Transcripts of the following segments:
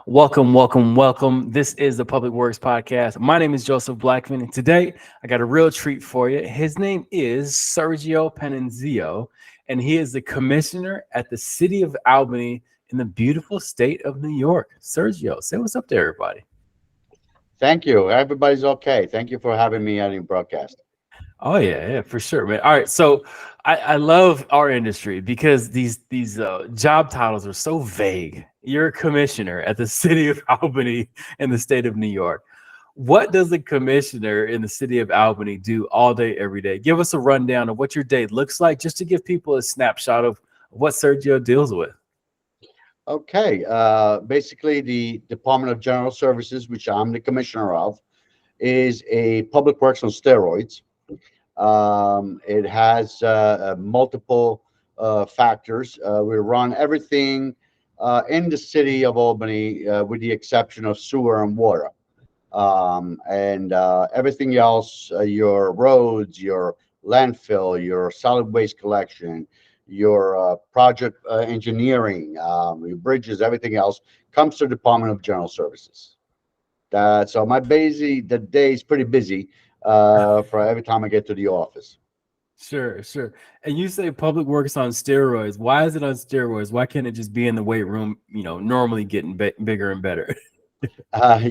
Welcome, welcome, welcome. This is the Public Works Podcast. My name is Joseph Blackman, and today I got a real treat for you. His name is Sergio Panunzio, and he is the commissioner at the City of Albany in the beautiful state of New York. Sergio, say what's up to everybody. Thank you. Everybody's okay. Thank you for having me on your broadcast. Oh yeah, for sure, man. All right, so I love our industry because these job titles are so vague. You're a commissioner at the City of Albany in the state of New York. What does a commissioner in the City of Albany do all day, every day? Give us a rundown of what your day looks like, just to give people a snapshot of what Sergio deals with. Okay. Basically, the Department of General Services, which I'm the commissioner of, is a public works on steroids. It has multiple factors. We run everything in the city of Albany, with the exception of sewer and water. And everything else, your roads, your landfill, your solid waste collection, your project engineering, your bridges, everything else comes to the Department of General Services. So the day is pretty busy for every time I get to the office. Sure, sure. And you say public works on steroids. Why is it on steroids? Why can't it just be in the weight room, normally getting bigger and better?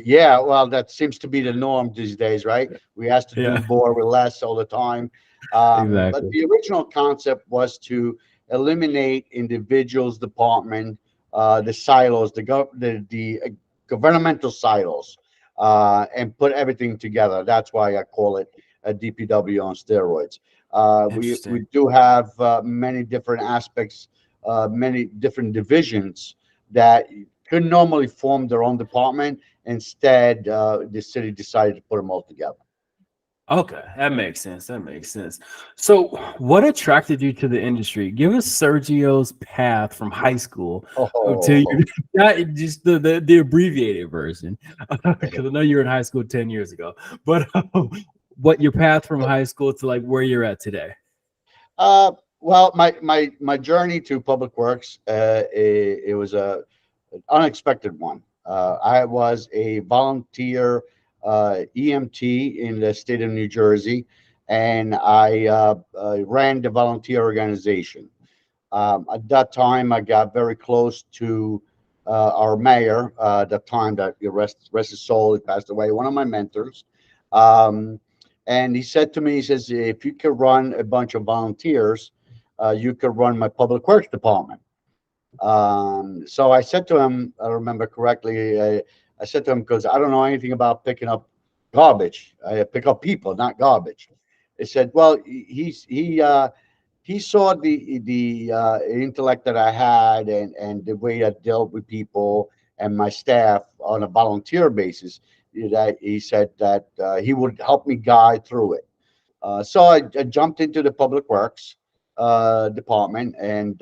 Yeah, well, that seems to be the norm these days, right? We have to do Yeah, more with less all the time. But exactly. the original concept was to eliminate individuals, department, the silos, the governmental silos, and put everything together. That's why I call it a DPW on steroids. We Interesting. do have many different aspects, many different divisions that could normally form their own department. Instead, the city decided to put them all together. Okay, that makes sense. That makes sense. So, what attracted you to the industry? Give us Sergio's path from high school to Oh, you, not just the abbreviated version, because I know you were in high school 10 years ago. But what your path from high school to like where you're at today? uh, well, my journey to public works, it was an unexpected one. I was a volunteer EMT in the state of New Jersey, and I ran the volunteer organization. At that time, I got very close to our mayor. At the time that rest his soul, he passed away. One of my mentors, um, and he said to me, he says, "If you could run a bunch of volunteers, you could run my public works department." So I said to him, I remember correctly, I said to him, because I don't know anything about picking up garbage. I pick up people, not garbage. He said, well, he saw the intellect that I had, and the way I dealt with people and my staff on a volunteer basis. That he said that he would help me guide through it. So I jumped into the public works department, and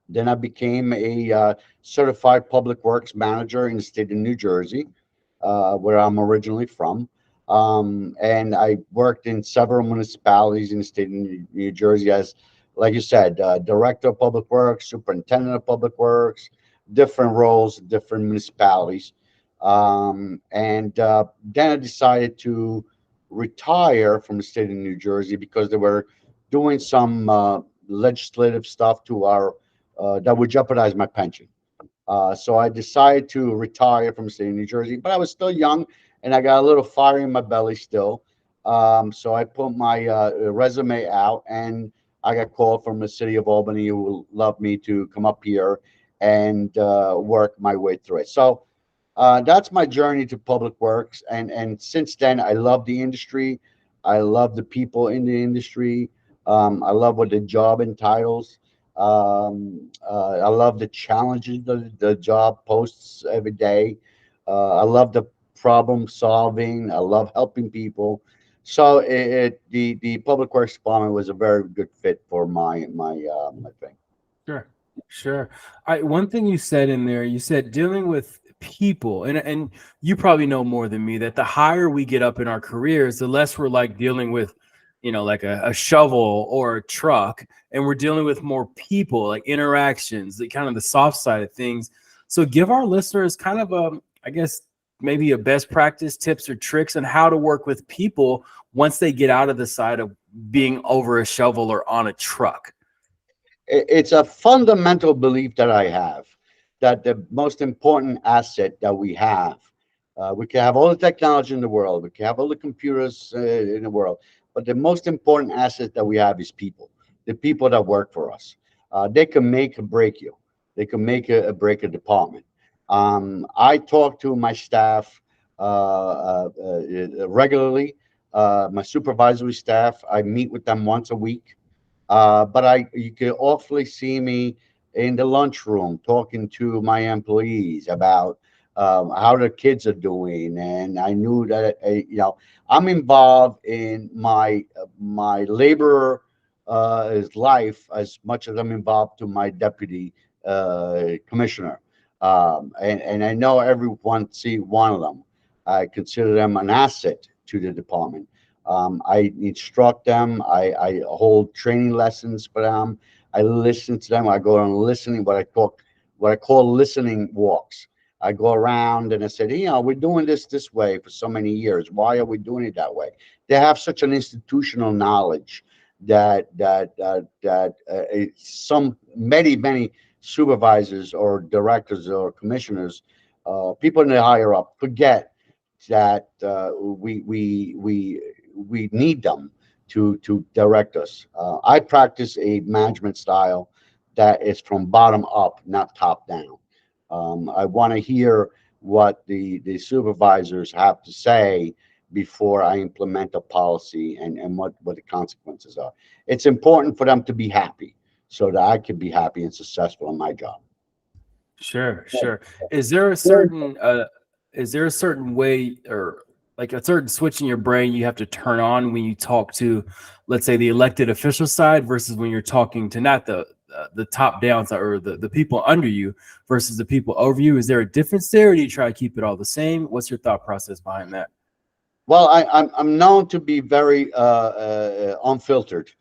then I became a certified public works manager in the state of New Jersey, where I'm originally from. And I worked in several municipalities in the state of New Jersey as, like you said, director of public works, superintendent of public works, different roles, different municipalities. And then I decided to retire from the state of New Jersey because they were doing some legislative stuff to our that would jeopardize my pension. So I decided to retire from the state of New Jersey, but I was still young and I got a little fire in my belly still. So I put my resume out, and I got called from the city of Albany who would love me to come up here and work my way through it. So that's my journey to public works. And since then, I love the industry. I love the people in the industry. I love what the job entitles. I love the challenges the job posts every day. I love the problem solving. I love helping people. So the public works department was a very good fit for my thing. Sure, sure. All right, one thing you said in there, you said dealing with people, and you probably know more than me that the higher we get up in our careers, the less we're like dealing with, like a shovel or a truck, and we're dealing with more people, like interactions, the kind of the soft side of things. So give our listeners kind of a, I guess, maybe a best practice tips or tricks on how to work with people once they get out of the side of being over a shovel or on a truck. It's a fundamental belief that I have that the most important asset that we can have all the technology in the world, we can have all the computers in the world, but the most important asset that we have is people, the people that work for us. They can make or break you. They can make or break a department. I talk to my staff regularly, my supervisory staff. I meet with them once a week, but you can awfully see me in the lunchroom talking to my employees about how the kids are doing, and I knew that I'm involved in my laborer his life as much as I'm involved to my deputy commissioner, and I know everyone see one of them. I consider them an asset to the department. I instruct them. I hold training lessons for them. I listen to them. I go on listening, what I call listening walks. I go around and I said, we're doing this way for so many years. Why are we doing it that way? They have such an institutional knowledge that some many supervisors or directors or commissioners, people in the higher up, forget that we need them to direct us. I practice a management style that is from bottom up, not top down. I want to hear what the supervisors have to say before I implement a policy, and what the consequences are. It's important for them to be happy so that I can be happy and successful in my job. Sure, sure. Is there a certain way, or like a certain switch in your brain you have to turn on when you talk to, let's say, the elected official side versus when you're talking to not the top down side, or the people under you versus the people over you? Is there a difference there, or do you try to keep it all the same? What's your thought process behind that? Well, I'm known to be very unfiltered.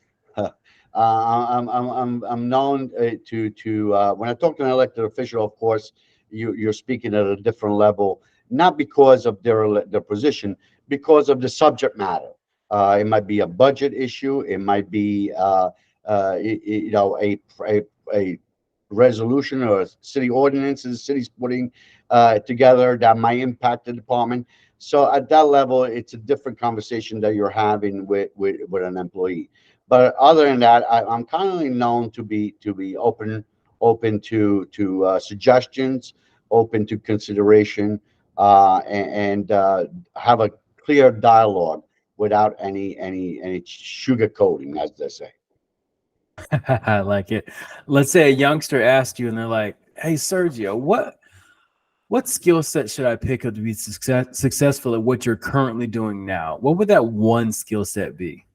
I'm known to when I talk to an elected official, of course, you're speaking at a different level, not because of their position, because of the subject matter. It might be a budget issue. It might be a resolution or a city ordinance the city's putting together that might impact the department. So at that level, it's a different conversation that you're having with an employee. But other than that, I'm kindly known to be open to suggestions, open to consideration, and have a clear dialogue without any sugarcoating, as they say. I like it. Let's say a youngster asked you and they're like, "Hey, Sergio, what skill set should I pick up to be successful at what you're currently doing now?" What would that one skill set be?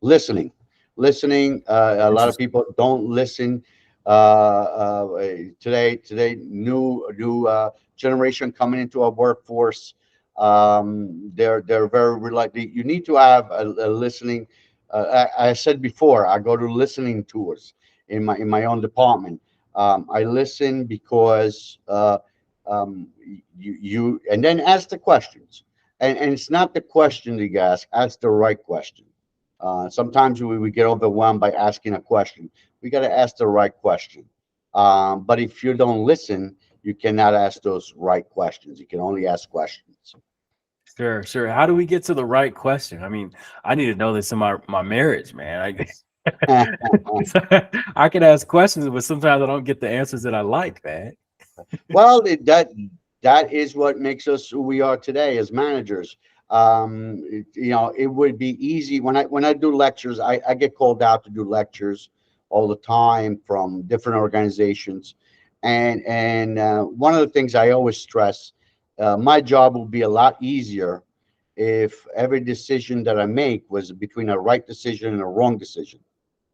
Listening listening a lot of Interesting. people don't listen today, new generation coming into our workforce. They're very reluctant. You need to have a listening. I said before, I go to listening tours in my own department. I listen because you and then ask the questions, and it's not the question that you ask the right question. Sometimes we get overwhelmed by asking a question. We got to ask the right question. But if you don't listen, you cannot ask those right questions. You can only ask questions. Sure, sure. How do we get to the right question? I mean, I need to know this in my marriage, man. I can ask questions, but sometimes I don't get the answers that I like, man. Well, that is what makes us who we are today as managers. It would be easy when I do lectures. I get called out to do lectures all the time from different organizations, and one of the things I always stress, my job will be a lot easier if every decision that I make was between a right decision and a wrong decision.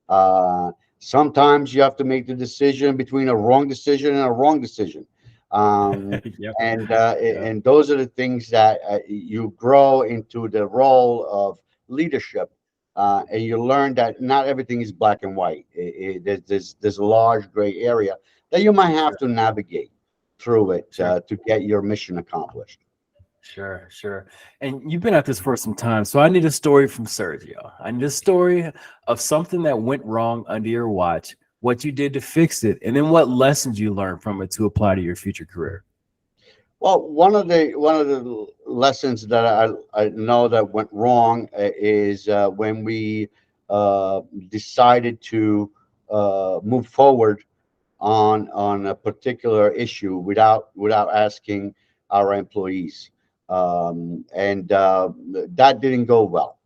Uh, Sometimes you have to make the decision between a wrong decision and a wrong decision. Um, Yep. Yeah. and those are the things that you grow into the role of leadership. And you learn that not everything is black and white. There's a large gray area that you might have Sure. to navigate. through it Sure. to get your mission accomplished. Sure, sure. And you've been at this for some time, so I need a story from Sergio. I need a story of something that went wrong under your watch, what you did to fix it, and then what lessons you learned from it to apply to your future career. Well, one of the lessons that I know that went wrong is when we decided to move forward on a particular issue without asking our employees, and that didn't go well.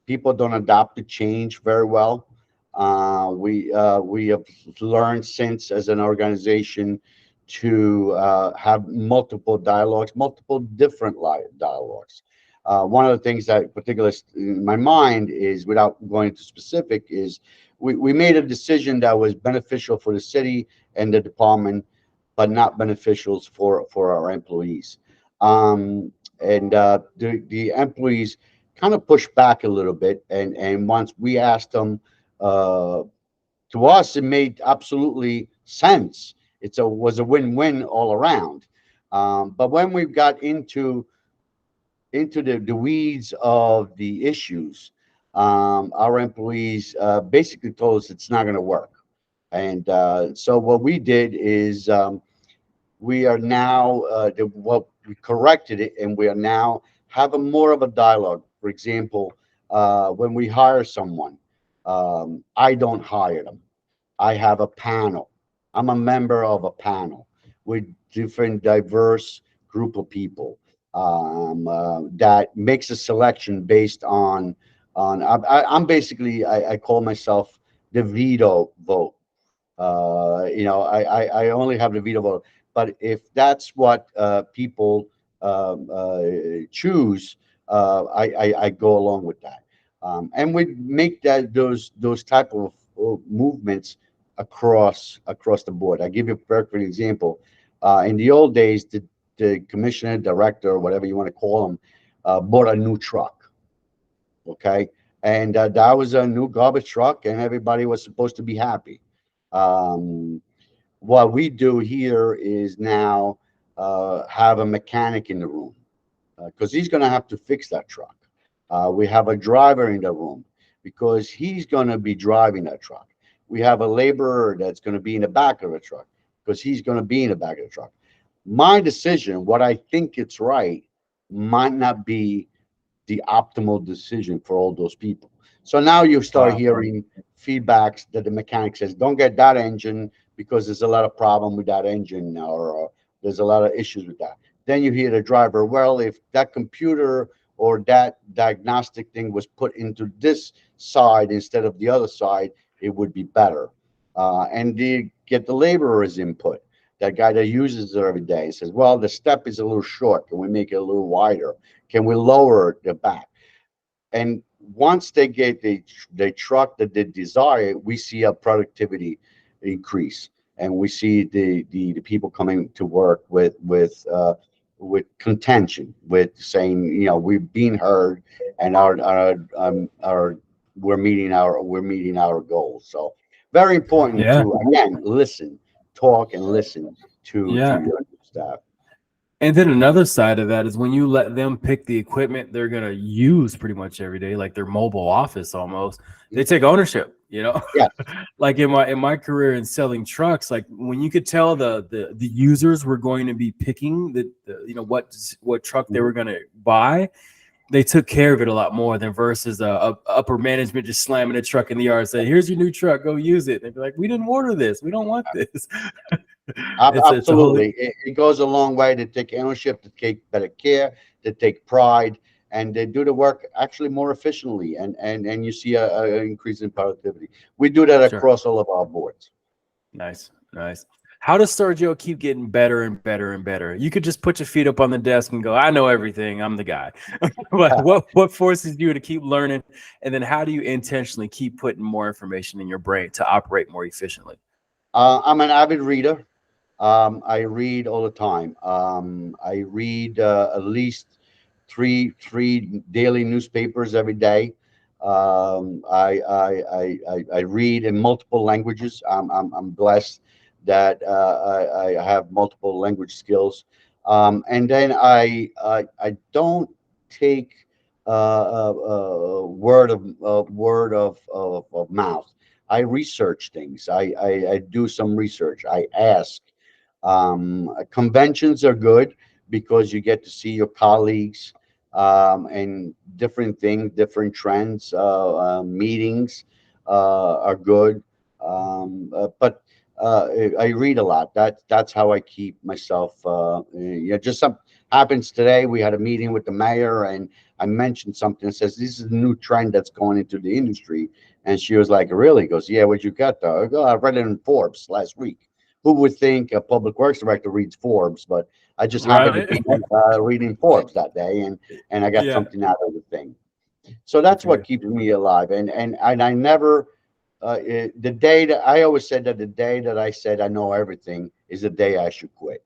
People don't adapt to change very well. We have learned since as an organization to have multiple dialogues, multiple different dialogues. One of the things that particularly in my mind is, without going into specific, is we made a decision that was beneficial for the city and the department, but not beneficial for our employees. And the employees kind of pushed back a little bit, and once we asked them, uh, to us it made absolutely sense. Was a win-win all around. But when we got into the weeds of the issues, our employees basically told us it's not going to work. And so what we did is, we are now what we corrected it, and we are now having more of a dialogue. For example, when we hire someone, I don't hire them. I have a panel. I'm a member of a panel with different diverse group of people, that makes a selection based on. I'm basically, I call myself the veto vote. I only have the veto vote, but if that's what people choose, I go along with that. And we make those type of movements across the board. I give you a perfect example. In the old days, the commissioner, director, or whatever you want to call them, bought a new truck. Okay, and that was a new garbage truck, and everybody was supposed to be happy. Um, what we do here is now have a mechanic in the room, because he's going to have to fix that truck. We have a driver in the room because he's going to be driving that truck. We have a laborer that's going to be in the back of the truck because he's going to be in the back of the truck. My decision, what I think it's right, might not be the optimal decision for all those people. So now you start Wow. hearing feedbacks that the mechanic says, don't get that engine because there's a lot of problem with that engine, or there's a lot of issues with that. Then you hear the driver, well, if that computer or that diagnostic thing was put into this side instead of the other side, it would be better. And you get the laborer's input. That guy that uses it every day says, well, the step is a little short. Can we make it a little wider? Can we lower the back? And once they get the truck that they desire, we see a productivity increase, and we see the people coming to work with contention, with saying, we've been heard, and our we're meeting our goals. So very important Yeah. to, again, listen, talk, and listen to Yeah. your staff. And then another side of that is when you let them pick the equipment they're going to use pretty much every day, like their mobile office almost, they take ownership, Yes. like in my career in selling trucks, like when you could tell the users were going to be picking what truck they were going to buy, they took care of it a lot more than versus a upper management just slamming a truck in the yard and saying, here's your new truck, go use it. They'd be like, we didn't order this, we don't want this. It's a whole. Absolutely. It goes a long way to take ownership, to take better care, to take pride, and they do the work actually more efficiently. And you see a increase in productivity. We do that Sure. across all of our boards. Nice, nice. How does Sergio keep getting better and better and better? You could just put your feet up on the desk and go, I know everything, I'm the guy. But what forces you to keep learning? And then how do you intentionally keep putting more information in your brain to operate more efficiently? I'm an avid reader. I read all the time. I read at least three daily newspapers every day. I read in multiple languages. I'm blessed that I have multiple language skills, and then I don't take word of mouth. I research things. I do some research. I ask. Conventions are good because you get to see your colleagues, and different things, different trends. Meetings are good, but I read a lot. That's how I keep myself. Just some happens today. We had a meeting with the mayor, and I mentioned something that says this is a new trend that's going into the industry. And she was like, "Really?" Goes, "Yeah, what you got though?" I go, "I read it in Forbes last week." Who would think a public works director reads Forbes? But I just happened to Right. be reading Forbes that day, and I got Yeah. something out of the thing. So Good that's for what you. keeps me alive. And I never the day that I always said that the day that I said I know everything is the day I should quit.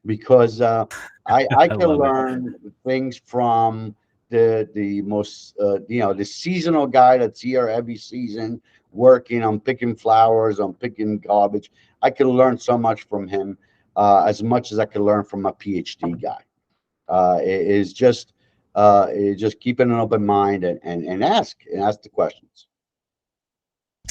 Because I I can love it. learn things from the most the seasonal guy that's here every season working on picking flowers, on picking garbage. I can learn so much from him, as much as I can learn from a PhD guy. It is just keeping an open mind, and ask the questions.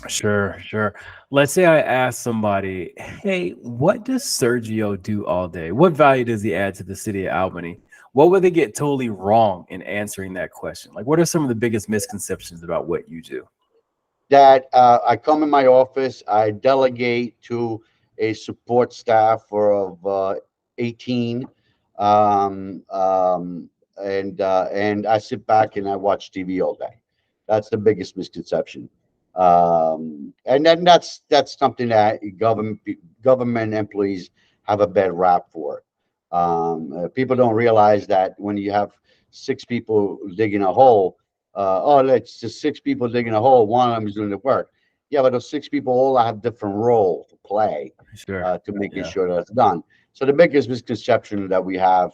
Sure, sure. Let's say I ask somebody, hey, what does Sergio do all day? What value does he add to the city of Albany? What would they get totally wrong in answering that question? Like, what are some of the biggest misconceptions about what you do? That I come in my office, I delegate to a support staff of 18, um, um, and I sit back and I watch TV all day. That's the biggest misconception. And then that's something that government employees have a bad rap for. People don't realize that when you have six people digging a hole, oh, it's just six people digging a hole. One of them is doing the work. Yeah, but those six people all have different roles to play, Sure. to making Yeah. sure that's done. So the biggest misconception that we have,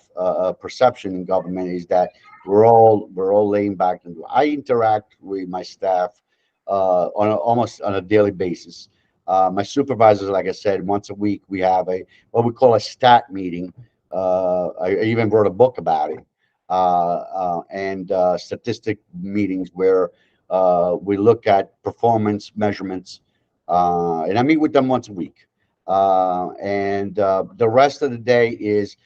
perception in government, is that we're all laying back. And I interact with my staff almost on a daily basis. My supervisors, like I said, once a week we have a what we call a stat meeting. I even wrote a book about it, and statistic meetings where we look at performance measurements, and I meet with them once a week. And the rest of the day is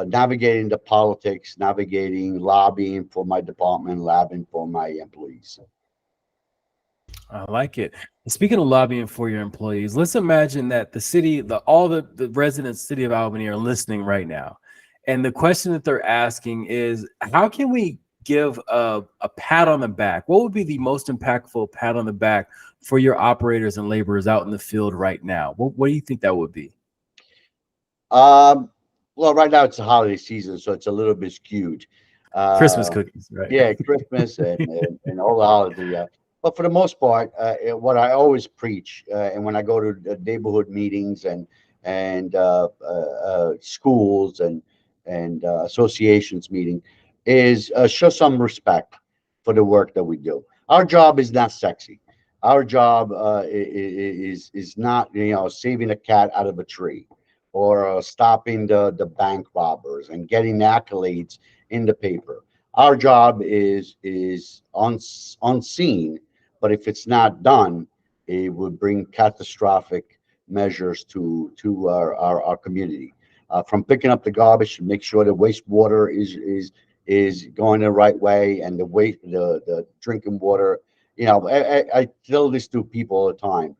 navigating the politics, navigating lobbying for my department, lobbying for my employees. I like it. Speaking of lobbying for your employees, let's imagine that the city, all the residents, city of Albany, are listening right now, and the question that they're asking is, how can we give a pat on the back? What would be the most impactful pat on the back for your operators and laborers out in the field right now? What do you think that would be? Um, well, right now it's the holiday season, so it's a little bit skewed. Christmas Uh, cookies, right? yeah, Christmas and all the holiday. Yeah. But for the most part, what I always preach, and when I go to the neighborhood meetings and schools and associations meeting, is show some respect for the work that we do. Our job is not sexy. Our job is not saving a cat out of a tree, or stopping the bank robbers and getting accolades in the paper. Our job is unseen, but if it's not done, it would bring catastrophic measures to our community. From picking up the garbage to make sure the wastewater is going the right way, and the drinking water. I tell this to people all the time.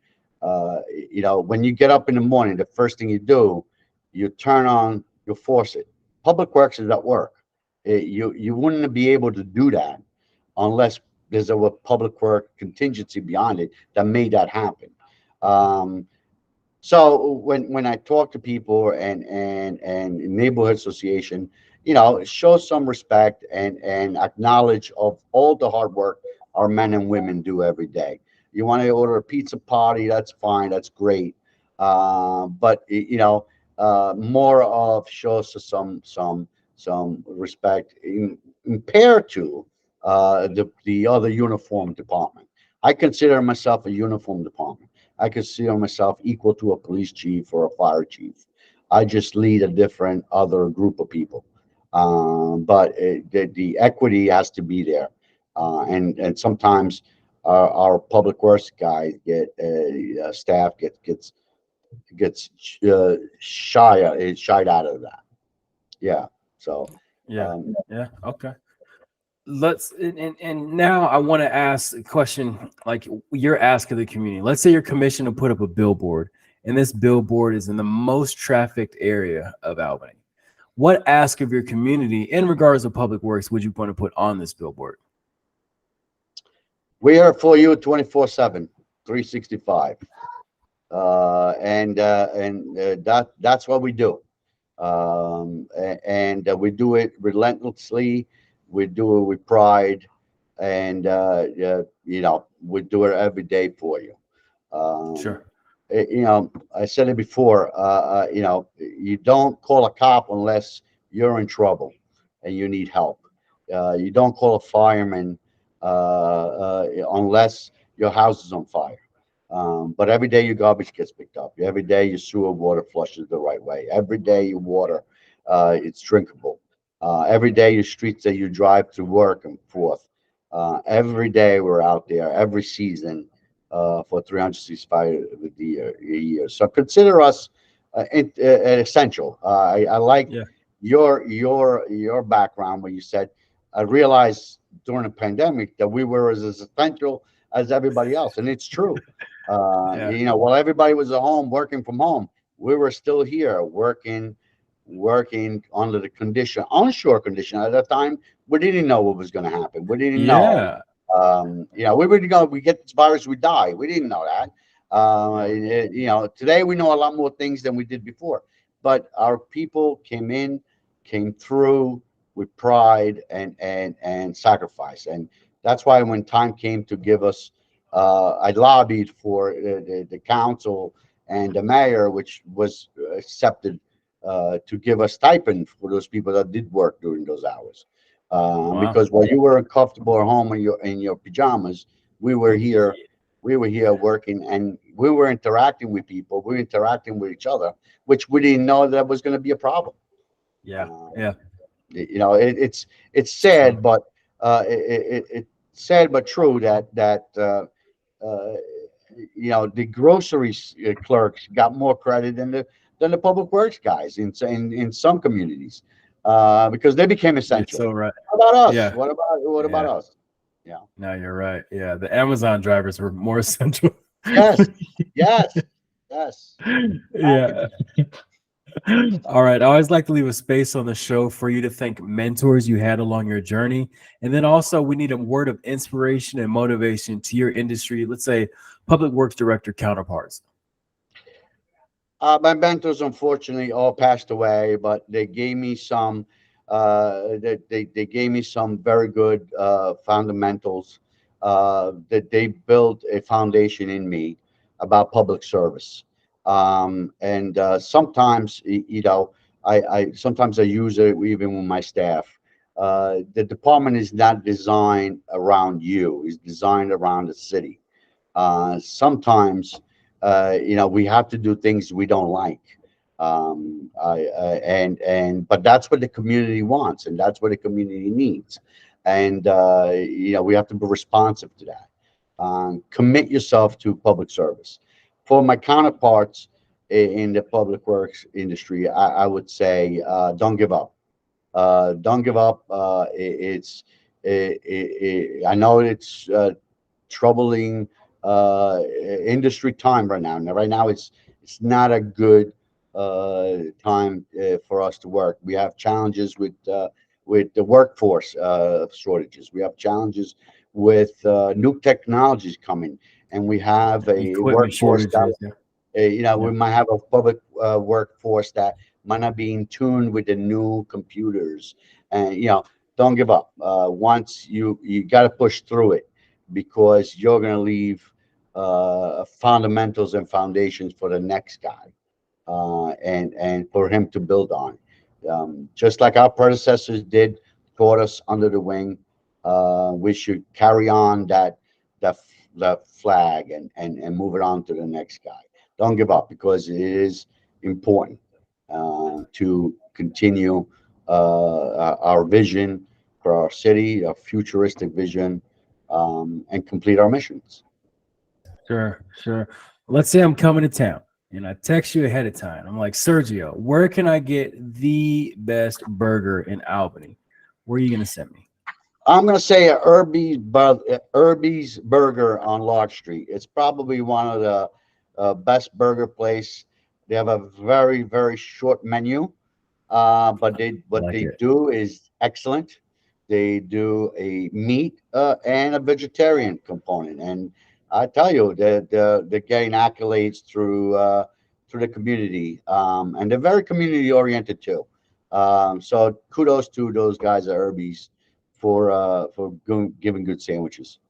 When you get up in the morning, the first thing you do, you turn on your faucet. Public Works is at work. You wouldn't be able to do that unless there's a public work contingency beyond it that made that happen. Um, so when I talk to people and neighborhood association, show some respect and acknowledge of all the hard work our men and women do every day. You want to order a pizza party, that's fine, that's great. But more of shows us some respect compared to the other uniform department. I consider myself a uniform department. I consider myself equal to a police chief or a fire chief. I just lead a different other group of people. But the equity has to be there. And sometimes our public works guys get staff gets shied out of that. Yeah. So, Yeah. um, Yeah. Okay. Let's and now I want to ask a question like you're asking the community. Let's say you're commissioned to put up a billboard, and this billboard is in the most trafficked area of Albany. What ask of your community in regards to public works would you want to put on this billboard? we are for you 24/7, 365. That's what we do. We do it relentlessly. We do it with pride, and we do it every day for you. Um, Sure. I said it before. You don't call a cop unless you're in trouble and you need help. You don't call a fireman unless your house is on fire. But every day your garbage gets picked up. Every day your sewer water flushes the right way. Every day your water, it's drinkable. Every day your streets that you drive to work and forth. Every day we're out there. Every season for 365 of the year. So consider us essential. I like Yeah. your background where you said I realized during the pandemic that we were as essential as everybody else, and it's true. Yeah. While everybody was at home working from home, we were still here working under the condition, onshore condition. At that time, we didn't know what was going to happen. We didn't know. Yeah. We were going, we get this virus, we die. We didn't know that. Yeah. Today we know a lot more things than we did before. But our people came through with pride and sacrifice, and that's why when time came to give us, I lobbied for the council and the mayor, which was accepted to give us stipend for those people that did work during those hours. Wow. Because while you were uncomfortable at home in your pajamas, we were here. Ye- We were here working, and we were interacting with people. We were interacting with each other, which we didn't know that was going to be a problem. Yeah. Um, Yeah. it's It's true. sad, but it's sad but true that uh, the grocery clerks got more credit than the public works guys in some communities because they became You're essential. so right. What about us? Yeah. What about Yeah. us? Yeah. No, you're right. Yeah. The Amazon drivers were more essential. Yes. Yes. Yes. Exactly. Yeah. All right. I always like to leave a space on the show for you to thank mentors you had along your journey. And then also, we need a word of inspiration and motivation to your industry, let's say public works director counterparts. My mentors, unfortunately, all passed away, but they gave me some. They gave me some very good fundamentals. That they built a foundation in me about public service. And sometimes, I sometimes I use it even with my staff. The department is not designed around you; it's designed around the city. Sometimes we have to do things we don't like. But that's what the community wants, and that's what the community needs. And we have to be responsive to that. Commit yourself to public service. For my counterparts in the public works industry, I would say don't give up. Don't give up. I know it's troubling industry time right now. Now, right now, it's not a good time for us to work. We have challenges with the workforce shortages. We have challenges with new technologies coming, and we have a Equipment workforce that shortages. Yeah. we Yeah. might have a public workforce that might not be in tune with the new computers. And don't give up. Once you got to push through it because you're going to leave fundamentals and foundations for the next guy, and for him to build on. Just like our predecessors did, taught us under the wing. We should carry on that the flag and move it on to the next guy. Don't give up, because it is important to continue our vision for our city, a futuristic vision, and complete our missions. Sure, sure. Let's say I'm coming to town and I text you ahead of time. I'm like, Sergio, where can I get the best burger in Albany? Where are you going to send me? I'm going to say Irby's Burger on Larch Street. It's probably one of the best burger place. They have a very, very short menu, but I what like they it. do is excellent. They do a meat and a vegetarian component, and I tell you, they're getting accolades through the community, and they're very community oriented too. So kudos to those guys at Irby's for giving good sandwiches.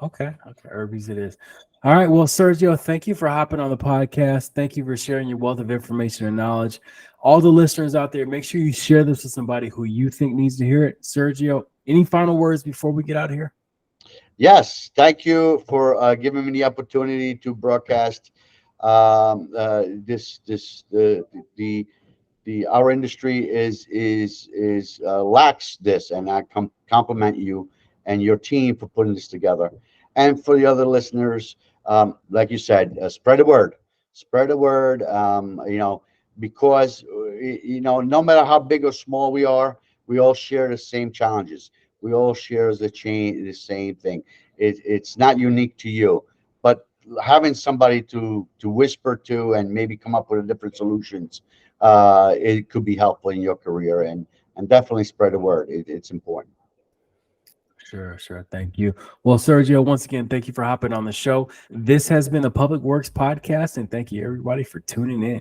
Okay. Okay. Irby's it is. All right. Well, Sergio, thank you for hopping on the podcast. Thank you for sharing your wealth of information and knowledge. All the listeners out there, make sure you share this with somebody who you think needs to hear it. Sergio, any final words before we get out of here? Yes, thank you for giving me the opportunity to broadcast the our industry is lacks this, and I compliment you and your team for putting this together. And for the other listeners, like you said, spread the word. Because no matter how big or small we are, we all share the same challenges. We all share the same thing. It's not unique to you, but having somebody to whisper to and maybe come up with different solutions, it could be helpful in your career, and definitely spread the word. It's important. Sure, sure. Thank you. Well, Sergio, once again, thank you for hopping on the show. This has been the Public Works Podcast, and thank you, everybody, for tuning in.